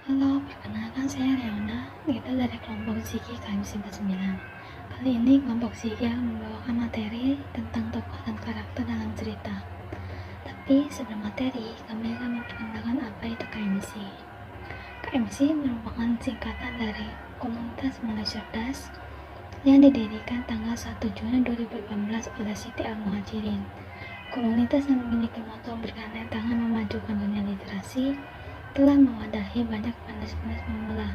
Halo, perkenalkan saya Leona. Kita dari kelompok Ziki KM99. Kali ini kelompok Ziki akan membawakan materi tentang tokoh dan karakter dalam cerita. Tapi sebelum materi, kami akan memperkenalkan apa itu KMC. KMC merupakan singkatan dari Komunitas Mulai Cerdas yang didirikan tanggal 1 Juni 2018 oleh Siti Al-Muhajirin. Komunitas yang memiliki moto bergandeng tangan memajukan dunia literasi telah mewadahi banyak penulis-penulis pemula,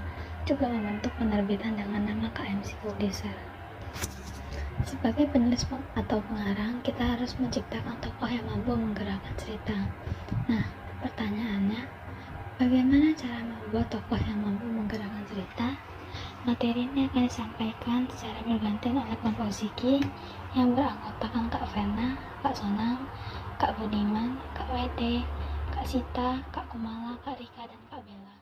juga membentuk penerbitan dengan nama KMC Publisher. Sebagai penulis atau pengarang, kita harus menciptakan tokoh yang mampu menggerakkan cerita. Nah, pertanyaannya, bagaimana cara membuat tokoh yang mampu menggerakkan cerita? Materi ini akan disampaikan secara bergantian oleh kelompok Ziki yang beranggotakan Kak Vena, Kak Sonam, Kak Budiman, Kak Wede, Kak Sita, Kak Kumala, Kak Rika, dan Kak Bella.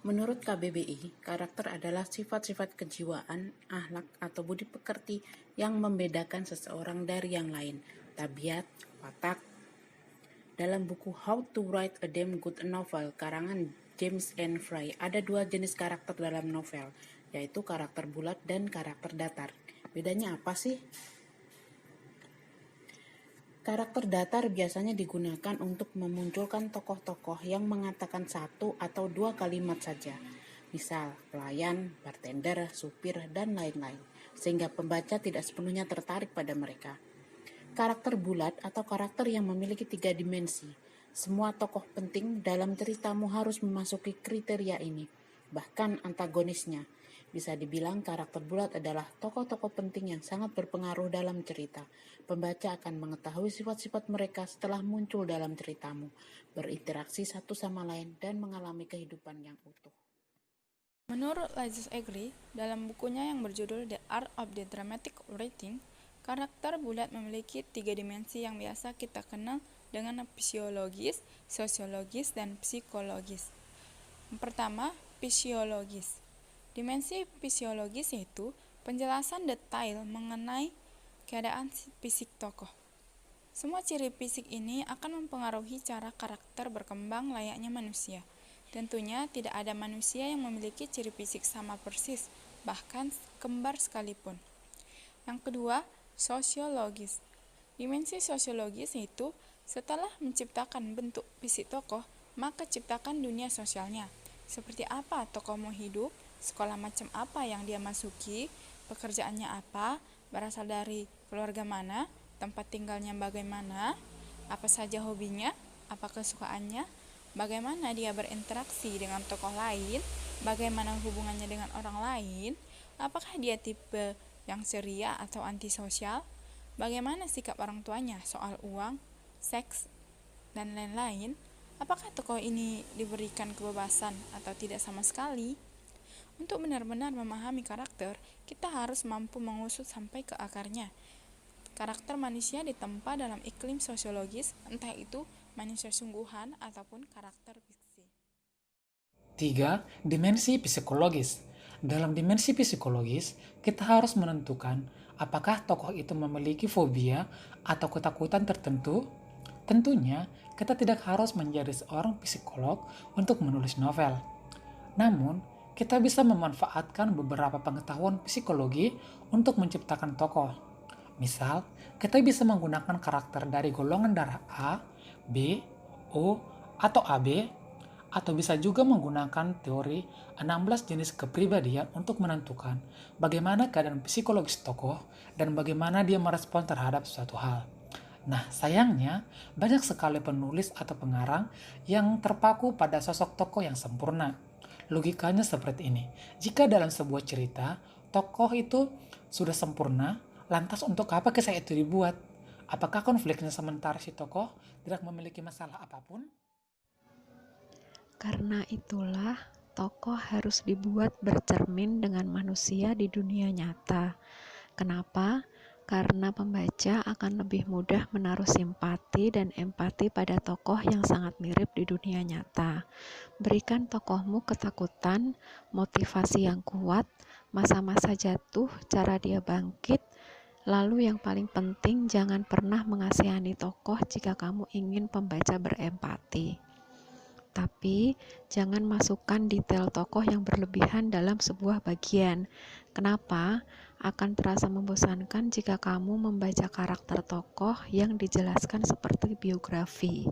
Menurut KBBI, karakter adalah sifat-sifat kejiwaan, akhlak, atau budi pekerti yang membedakan seseorang dari yang lain, tabiat, watak. Dalam buku How to Write a Damn Good Novel karangan James N. Fry, ada dua jenis karakter dalam novel, yaitu karakter bulat dan karakter datar. Bedanya apa sih? Karakter datar biasanya digunakan untuk memunculkan tokoh-tokoh yang mengatakan satu atau dua kalimat saja. Misal, pelayan, bartender, supir, dan lain-lain. Sehingga pembaca tidak sepenuhnya tertarik pada mereka. Karakter bulat atau karakter yang memiliki 3 dimensi. Semua tokoh penting dalam ceritamu harus memasuki kriteria ini. Bahkan antagonisnya. Bisa dibilang karakter bulat adalah tokoh-tokoh penting yang sangat berpengaruh dalam cerita. Pembaca akan mengetahui sifat-sifat mereka setelah muncul dalam ceritamu, berinteraksi satu sama lain, dan mengalami kehidupan yang utuh. Menurut Lazis Egri, dalam bukunya yang berjudul The Art of the Dramatic Writing, karakter bulat memiliki 3 dimensi yang biasa kita kenal dengan fisiologis, sosiologis, dan psikologis. Yang pertama, fisiologis. Dimensi fisiologis yaitu penjelasan detail mengenai keadaan fisik tokoh. Semua ciri fisik ini akan mempengaruhi cara karakter berkembang layaknya manusia. Tentunya tidak ada manusia yang memiliki ciri fisik sama persis, bahkan kembar sekalipun. Yang kedua, sosiologis. Dimensi sosiologis yaitu setelah menciptakan bentuk fisik tokoh, maka ciptakan dunia sosialnya. Seperti apa tokoh mau hidup, sekolah macam apa yang dia masuki, pekerjaannya apa, berasal dari keluarga mana, tempat tinggalnya bagaimana, apa saja hobinya, apa kesukaannya, bagaimana dia berinteraksi dengan tokoh lain, bagaimana hubungannya dengan orang lain, apakah dia tipe yang ceria atau antisosial, bagaimana sikap orang tuanya soal uang, seks, dan lain-lain, apakah tokoh ini diberikan kebebasan atau tidak sama sekali. Untuk benar-benar memahami karakter, kita harus mampu mengusut sampai ke akarnya. Karakter manusia ditempa dalam iklim sosiologis, entah itu manusia sungguhan ataupun karakter fiksi. 3. Dimensi psikologis. Dalam dimensi psikologis, kita harus menentukan apakah tokoh itu memiliki fobia atau ketakutan tertentu. Tentunya, kita tidak harus menjadi seorang psikolog untuk menulis novel. Namun, kita bisa memanfaatkan beberapa pengetahuan psikologi untuk menciptakan tokoh. Misal, kita bisa menggunakan karakter dari golongan darah A, B, O, atau AB, atau bisa juga menggunakan teori 16 jenis kepribadian untuk menentukan bagaimana keadaan psikologis tokoh dan bagaimana dia merespon terhadap suatu hal. Nah, sayangnya banyak sekali penulis atau pengarang yang terpaku pada sosok tokoh yang sempurna. Logikanya seperti ini. Jika dalam sebuah cerita, tokoh itu sudah sempurna, lantas untuk apa kisah itu dibuat? Apakah konfliknya sementara si tokoh tidak memiliki masalah apapun? Karena itulah, tokoh harus dibuat bercermin dengan manusia di dunia nyata. Kenapa? Karena pembaca akan lebih mudah menaruh simpati dan empati pada tokoh yang sangat mirip di dunia nyata. Berikan tokohmu ketakutan, motivasi yang kuat, masa-masa jatuh, cara dia bangkit. Lalu yang paling penting, jangan pernah mengasihani tokoh jika kamu ingin pembaca berempati. Tapi jangan masukkan detail tokoh yang berlebihan dalam sebuah bagian. Kenapa? Akan terasa membosankan jika kamu membaca karakter tokoh yang dijelaskan seperti biografi.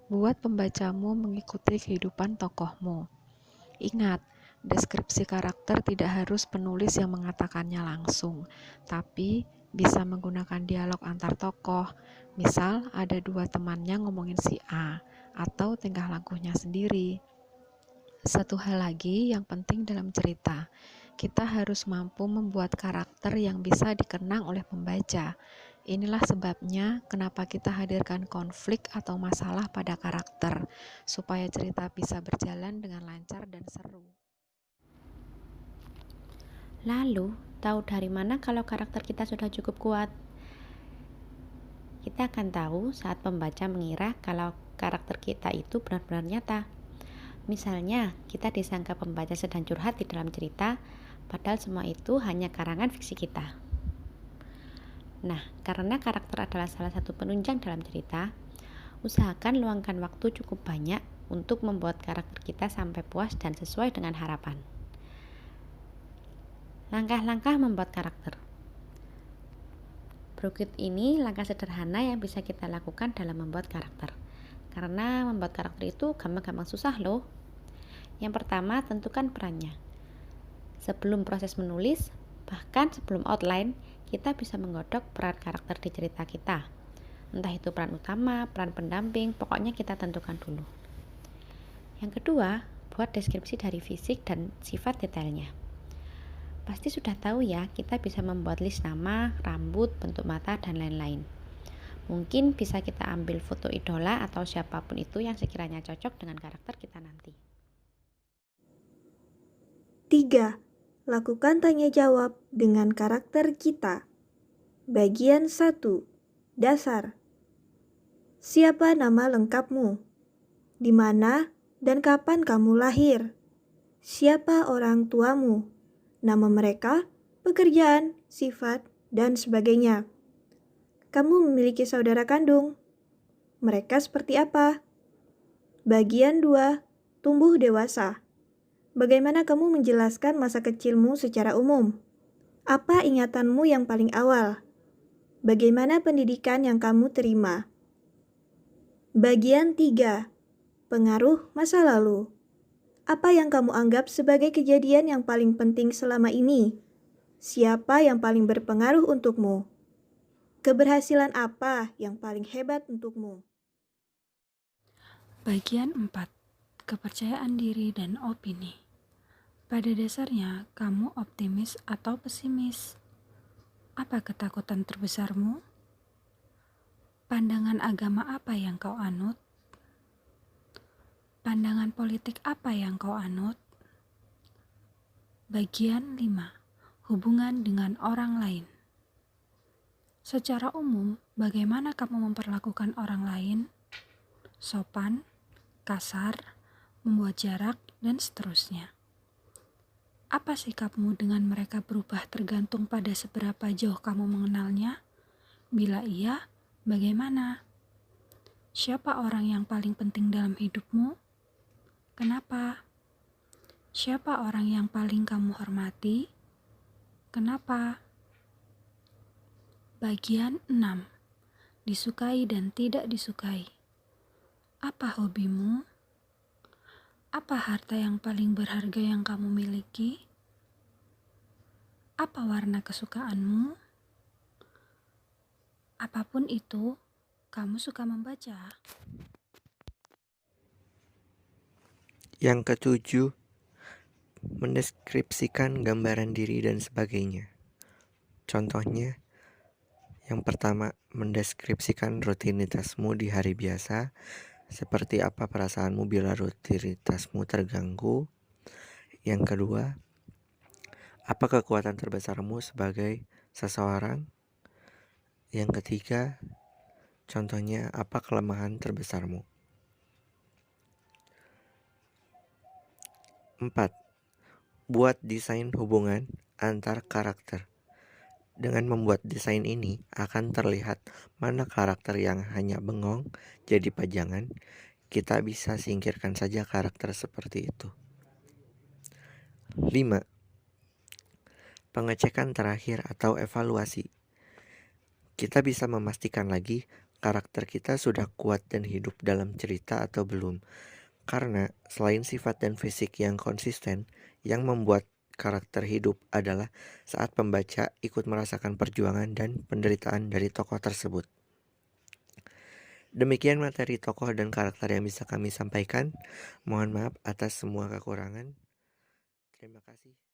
Buat pembacamu mengikuti kehidupan tokohmu. Ingat, deskripsi karakter tidak harus penulis yang mengatakannya langsung, tapi bisa menggunakan dialog antar tokoh. Misal, ada dua temannya ngomongin si A, atau tingkah lakunya sendiri. Satu hal lagi yang penting dalam cerita, kita harus mampu membuat karakter yang bisa dikenang oleh pembaca. Inilah sebabnya kenapa kita hadirkan konflik atau masalah pada karakter, supaya cerita bisa berjalan dengan lancar dan seru. Lalu, tahu dari mana kalau karakter kita sudah cukup kuat? Kita akan tahu saat pembaca mengira kalau karakter kita itu benar-benar nyata. Misalnya, kita disangka pembaca sedang curhat di dalam cerita, padahal semua itu hanya karangan fiksi kita. Nah, karena karakter adalah salah satu penunjang dalam cerita, usahakan luangkan waktu cukup banyak untuk membuat karakter kita sampai puas dan sesuai dengan harapan. Langkah-langkah membuat karakter. Berikut ini langkah sederhana yang bisa kita lakukan dalam membuat karakter. Karena membuat karakter itu gampang-gampang susah loh. Yang pertama, tentukan perannya. Sebelum proses menulis, bahkan sebelum outline, kita bisa menggodok peran karakter di cerita kita. Entah itu peran utama, peran pendamping, pokoknya kita tentukan dulu. Yang kedua, buat deskripsi dari fisik dan sifat detailnya. Pasti sudah tahu ya, kita bisa membuat list nama, rambut, bentuk mata, dan lain-lain. Mungkin bisa kita ambil foto idola atau siapapun itu yang sekiranya cocok dengan karakter kita nanti. 3. Lakukan tanya jawab dengan karakter kita. Bagian 1. Dasar. Siapa nama lengkapmu? Di mana dan kapan kamu lahir? Siapa orang tuamu? Nama mereka, pekerjaan, sifat, dan sebagainya. Kamu memiliki saudara kandung. Mereka seperti apa? Bagian 2. Tumbuh dewasa. Bagaimana kamu menjelaskan masa kecilmu secara umum? Apa ingatanmu yang paling awal? Bagaimana pendidikan yang kamu terima? Bagian 3. Pengaruh masa lalu. Apa yang kamu anggap sebagai kejadian yang paling penting selama ini? Siapa yang paling berpengaruh untukmu? Keberhasilan apa yang paling hebat untukmu? Bagian 4. Kepercayaan diri dan opini. Pada dasarnya, kamu optimis atau pesimis? Apa ketakutan terbesarmu? Pandangan agama apa yang kau anut? Pandangan politik apa yang kau anut? Bagian 5. Hubungan dengan orang lain. Secara umum, bagaimana kamu memperlakukan orang lain? Sopan, kasar, membuat jarak, dan seterusnya. Apa sikapmu dengan mereka berubah tergantung pada seberapa jauh kamu mengenalnya? Bila iya, bagaimana? Siapa orang yang paling penting dalam hidupmu? Kenapa? Siapa orang yang paling kamu hormati? Kenapa? Bagian 6. Disukai dan tidak disukai. Apa hobimu? Apa harta yang paling berharga yang kamu miliki? Apa warna kesukaanmu? Apapun itu, kamu suka membaca. Yang ketujuh, mendeskripsikan gambaran diri dan sebagainya. Contohnya, yang pertama, mendeskripsikan rutinitasmu di hari biasa, seperti apa perasaanmu bila rutinitasmu terganggu. Yang kedua, apa kekuatan terbesarmu sebagai seseorang. Yang ketiga, contohnya apa kelemahan terbesarmu. 4. Buat desain hubungan antar karakter. Dengan membuat desain ini akan terlihat mana karakter yang hanya bengong jadi pajangan, kita bisa singkirkan saja karakter seperti itu. 5. Pengecekan terakhir atau evaluasi. Kita bisa memastikan lagi karakter kita sudah kuat dan hidup dalam cerita atau belum. Karena selain sifat dan fisik yang konsisten, yang membuat karakter hidup adalah saat pembaca ikut merasakan perjuangan dan penderitaan dari tokoh tersebut. Demikian materi tokoh dan karakter yang bisa kami sampaikan. Mohon maaf atas semua kekurangan. Terima kasih.